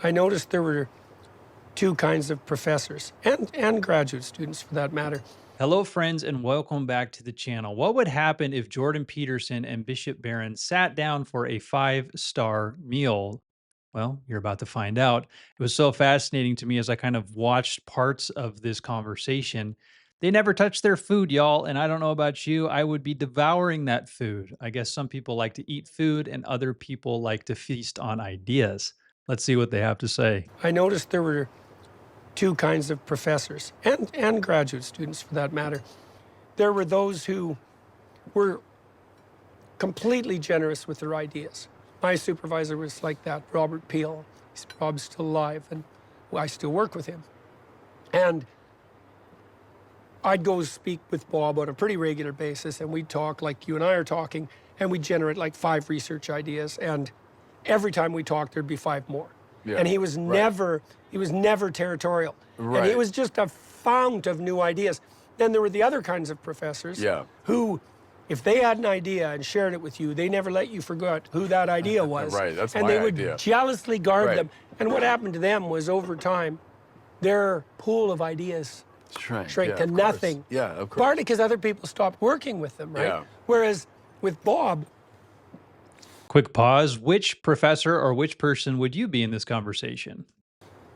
I noticed there were two kinds of professors and graduate students for that matter. Hello, friends, and welcome back to the channel. What would happen if Jordan Peterson and Bishop Barron sat down for a five-star meal? Well, you're about to find out. It was so fascinating to me as I kind of watched parts of this conversation. They never touched their food, y'all. And I don't know about you, I would be devouring that food. I guess some people like to eat food and other people like to feast on ideas. Let's see what they have to say. I noticed there were two kinds of professors and graduate students for that matter. There were those who were completely generous with their ideas. My supervisor was like that, Robert Peel. Rob's still alive, and I still work with him. And I'd go speak with Bob on a pretty regular basis, and we'd talk like you and I are talking, and we'd generate like 5 research ideas, and every time we talked, there'd be 5 more. Yeah, and he was never territorial. And he was just a fount of new ideas. Then there were the other kinds of professors who, if they had an idea and shared it with you, they never let you forget who that idea was. That's and my they would idea. jealously guard them. And what happened to them was, over time, their pool of ideas shrank to nothing. Yeah, of course. Partly because other people stopped working with them, right? Yeah. Whereas with Bob, Quick pause. Which professor or which person would you be in this conversation?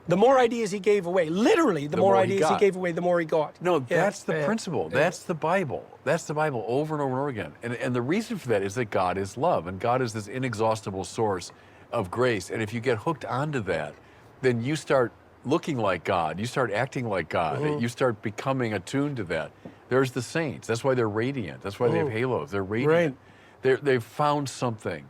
the more ideas he gave away, literally, the more ideas he gave away, the more he got. No, that's the principle. That's the Bible. That's the Bible over and over and over again. And the reason for that is that God is love, and God is this inexhaustible source of grace. And if you get hooked onto that, then you start looking like God. You start acting like God. You start becoming attuned to that. There's the saints. That's why they're radiant. That's why they have halos. They're radiant. They've found something.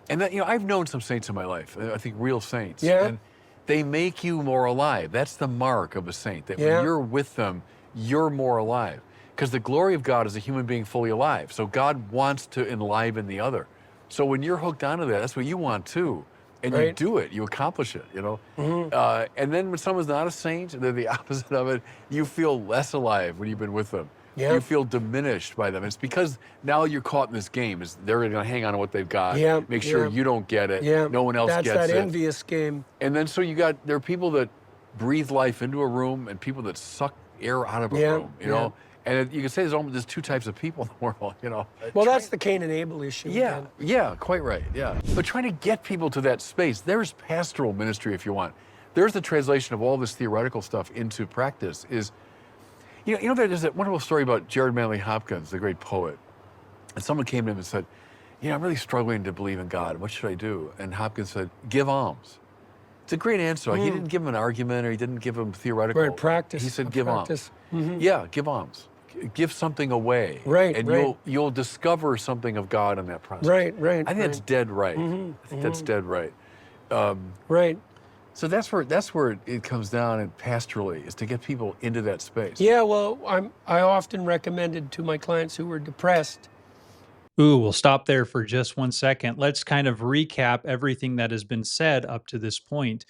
And that, I've known some saints in my life. I think real saints. Yeah. And they make you more alive. That's the mark of a saint, that when you're with them, you're more alive. Because the glory of God is a human being fully alive. So God wants to enliven the other. So when you're hooked onto that, that's what you want too. And you do it, you accomplish it, and then when someone's not a saint, they're the opposite of it, you feel less alive when you've been with them. You feel diminished by them. It's because now you're caught in this game. They're going to hang on to what they've got, make sure you don't get it, no one else gets it. That's that envious game. And then so there are people that breathe life into a room and people that suck air out of a room, you know? And you can say there's 2 types of people in the world, Well, that's the Cain and Abel issue. Yeah, quite right, But trying to get people to that space, there's pastoral ministry if you want. There's the translation of all this theoretical stuff into practice is, there's that wonderful story about Jared Manley Hopkins, the great poet. And someone came to him and said, I'm really struggling to believe in God. What should I do? And Hopkins said, give alms. It's a great answer. Like, he didn't give him an argument, or he didn't give him theoretical. Practice. He said, give alms. Yeah, give alms. Give something away. And you'll discover something of God in that process. I think that's dead right. I think that's dead right. So that's where it comes down, and pastorally, is to get people into that space. Yeah, well, I often recommended to my clients who were depressed. Ooh, we'll stop there for just 1 second. Let's kind of recap everything that has been said up to this point.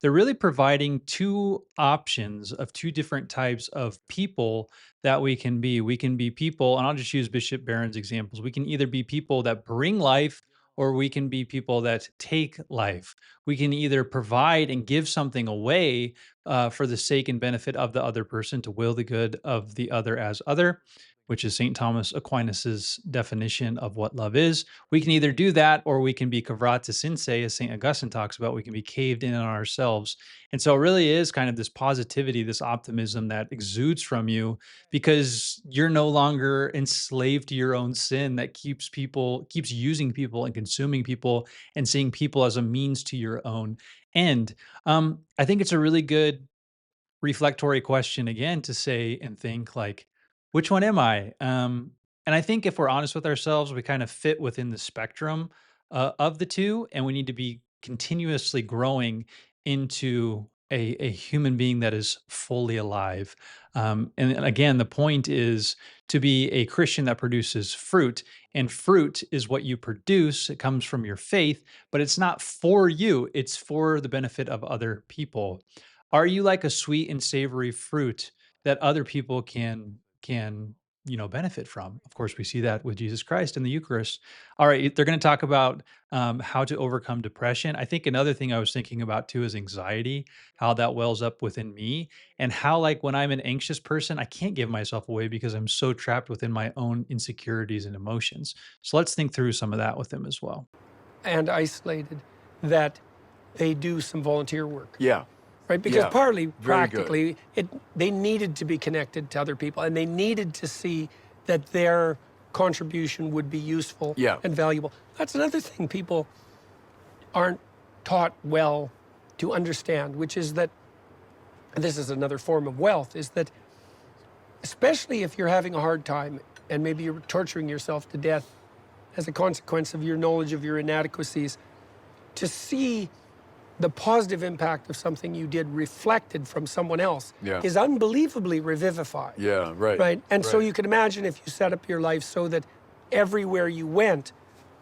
They're really providing 2 options of 2 different types of people that we can be. We can be people, and I'll just use Bishop Barron's examples. We can either be people that bring life, or we can be people that take life. We can either provide and give something away for the sake and benefit of the other person, to will the good of the other as other, which is St. Thomas Aquinas's definition of what love is. We can either do that, or we can be cavrata sinse, as St. Augustine talks about. We can be caved in on ourselves. And so it really is kind of this positivity, this optimism that exudes from you, because you're no longer enslaved to your own sin that keeps using people and consuming people and seeing people as a means to your own end. I think it's a really good reflectory question, again, to say and think, like, which one am I? And I think if we're honest with ourselves, we kind of fit within the spectrum of the 2, and we need to be continuously growing into a human being that is fully alive. And again, the point is to be a Christian that produces fruit, and fruit is what you produce. It comes from your faith, but it's not for you, it's for the benefit of other people. Are you like a sweet and savory fruit that other people can benefit from. Of course, we see that with Jesus Christ in the Eucharist. All right, they're going to talk about how to overcome depression. I think another thing I was thinking about too is anxiety, how that wells up within me, and how, like, when I'm an anxious person, I can't give myself away because I'm so trapped within my own insecurities and emotions. So let's think through some of that with them as well. And isolated, that they do some volunteer work. Yeah. Right? Because Yeah. partly, Very good. practically, they needed to be connected to other people, and they needed to see that their contribution would be useful Yeah. and valuable. That's another thing people aren't taught well to understand, which is that, and this is another form of wealth, is that especially if you're having a hard time and maybe you're torturing yourself to death as a consequence of your knowledge of your inadequacies, to see the positive impact of something you did reflected from someone else Yeah. is unbelievably revivifying. Yeah, right. Right? And so right. you can imagine if you set up your life so that everywhere you went,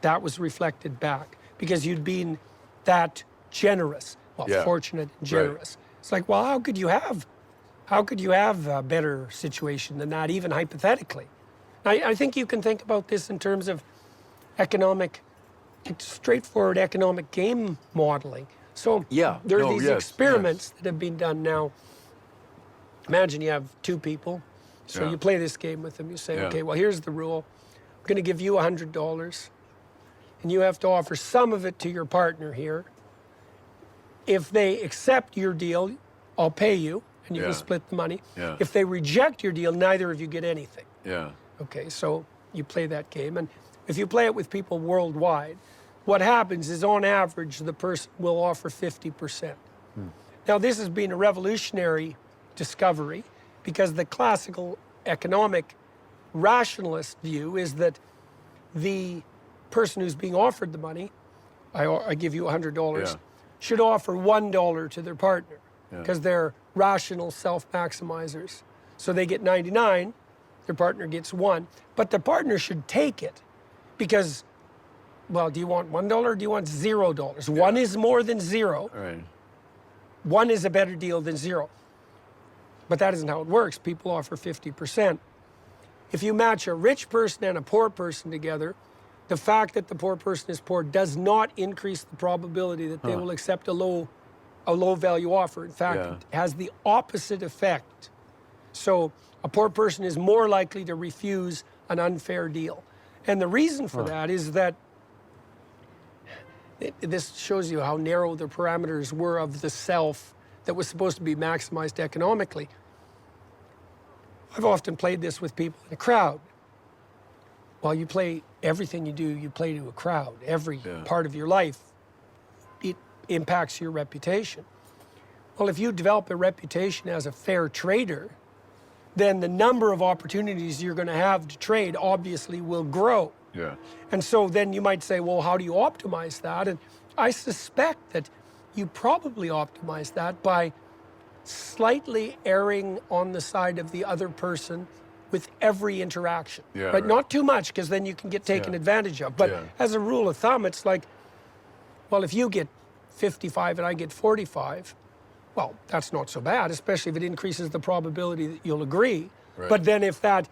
that was reflected back because you'd been that generous, well, Yeah. fortunate and generous. It's like, well, how could you have a better situation than that, even hypothetically? I think you can think about this in terms of straightforward economic game modeling. So Yeah. there are No, these yes, experiments that have been done now. Imagine you have two people. So Yeah. you play this game with them. You say, Yeah. okay, well, here's the rule. I'm going to give you $100, and you have to offer some of it to your partner here. If they accept your deal, I'll pay you, and you Yeah. can split the money. Yeah. If they reject your deal, neither of you get anything. Yeah. Okay, so you play that game. And if you play it with people worldwide, what happens is on average, the person will offer 50%. Now, this has been a revolutionary discovery because the classical economic rationalist view is that the person who's being offered the money, I give you $100, Yeah. should offer $1 to their partner Yeah. because they're rational self-maximizers. So they get 99, their partner gets 1, but the partner should take it because, well, do you want $1 or do you want $0? One is more than zero. All right. One is a better deal than zero. But that isn't how it works. People offer 50%. If you match a rich person and a poor person together, the fact that the poor person is poor does not increase the probability that they will accept a low value offer. In fact, Yeah. it has the opposite effect. So a poor person is more likely to refuse an unfair deal. And the reason for that is that this shows you how narrow the parameters were of the self that was supposed to be maximized economically. I've often played this with people in a crowd. While you play everything you do, you play to a crowd. Every part of your life, it impacts your reputation. Well, if you develop a reputation as a fair trader, then the number of opportunities you're going to have to trade obviously will grow. Yeah. And so then you might say, well, how do you optimize that? And I suspect that you probably optimize that by slightly erring on the side of the other person with every interaction. Yeah, But right. not too much, because then you can get taken Yeah. advantage of. But Yeah. as a rule of thumb, it's like, well, if you get 55 and I get 45, well, that's not so bad, especially if it increases the probability that you'll agree. Right. But then if that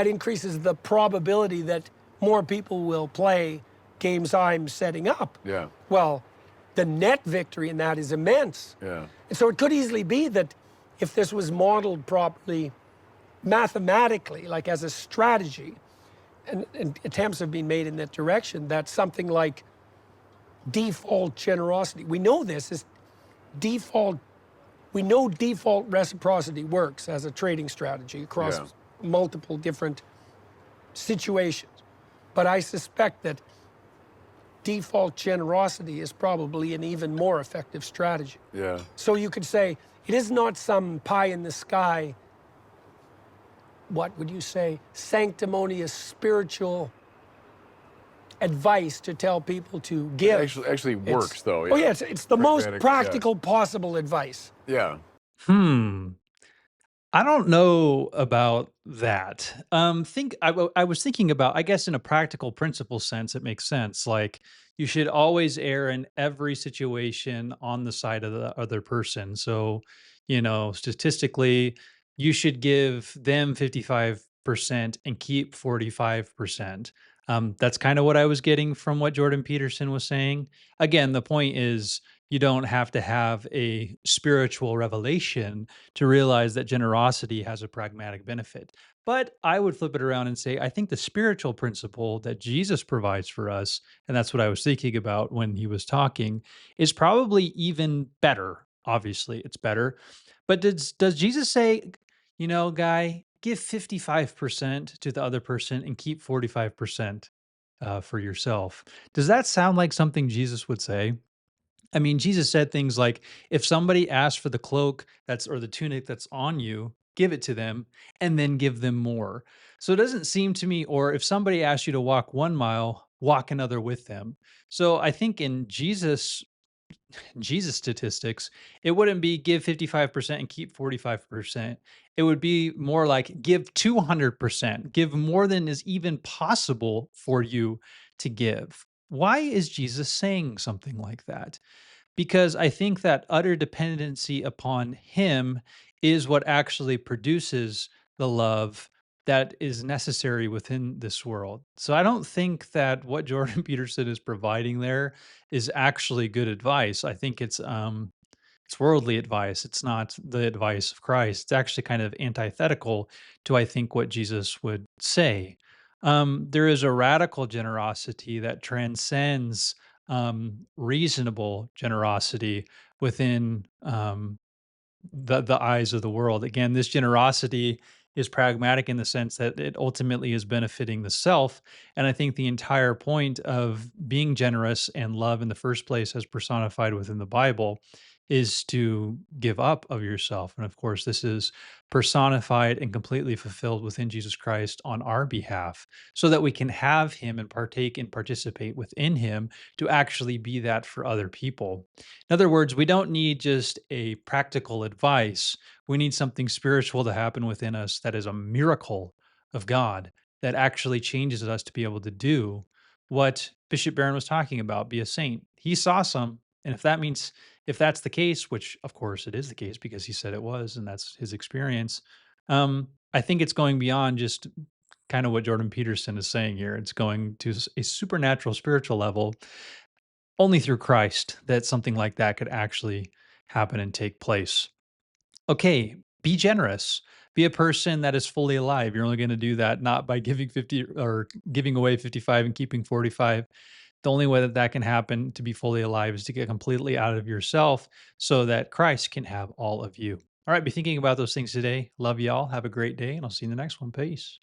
increases the probability that more people will play games I'm setting up, Yeah. well, the net victory in that is immense. Yeah. And so it could easily be that if this was modeled properly mathematically, like as a strategy, and attempts have been made in that direction, that something like default generosity, we know this is default, we know default reciprocity works as a trading strategy across Yeah. multiple different situations. But I suspect that default generosity is probably an even more effective strategy. Yeah. So you could say, it is not some pie in the sky, what would you say, sanctimonious spiritual advice to tell people to give. Actually works though. Oh yeah, it's the most Pragmatic, practical possible advice. Yeah. I don't know about that. I was thinking about, I guess in a practical principle sense, it makes sense. Like you should always err in every situation on the side of the other person. So, statistically, you should give them 55 and keep 45%. That's kind of what I was getting from what Jordan Peterson was saying. Again, the point is you don't have to have a spiritual revelation to realize that generosity has a pragmatic benefit. But I would flip it around and say, I think the spiritual principle that Jesus provides for us, and that's what I was thinking about when he was talking, is probably even better. Obviously, it's better. But does Jesus say, guy, give 55% to the other person and keep 45% for yourself? Does that sound like something Jesus would say? I mean, Jesus said things like, if somebody asks for the cloak that's or the tunic that's on you, give it to them and then give them more. So it doesn't seem to me, or if somebody asks you to walk 1 mile, walk another with them. So I think in Jesus statistics, it wouldn't be give 55% and keep 45%. It would be more like give 200%, give more than is even possible for you to give. Why is Jesus saying something like that? Because I think that utter dependency upon him is what actually produces the love that is necessary within this world. So I don't think that what Jordan Peterson is providing there is actually good advice. I think it's worldly advice. It's not the advice of Christ. It's actually kind of antithetical to, I think, what Jesus would say. There is a radical generosity that transcends reasonable generosity within the eyes of the world. Again, this generosity is pragmatic in the sense that it ultimately is benefiting the self. And I think the entire point of being generous and love in the first place, as personified within the Bible, is to give up of yourself. And of course, this is personified and completely fulfilled within Jesus Christ on our behalf, so that we can have him and partake and participate within him to actually be that for other people. In other words, we don't need just a practical advice. We need something spiritual to happen within us that is a miracle of God that actually changes us to be able to do what Bishop Barron was talking about, be a saint. He saw some. And if that's the case, which of course it is the case because he said it was, and that's his experience, I think it's going beyond just kind of what Jordan Peterson is saying here. It's going to a supernatural spiritual level only through Christ that something like that could actually happen and take place. Okay, be generous. Be a person that is fully alive. You're only going to do that not by giving 50 or giving away 55 and keeping 45. The only way that that can happen to be fully alive is to get completely out of yourself so that Christ can have all of you. All right, be thinking about those things today. Love y'all. Have a great day, and I'll see you in the next one. Peace.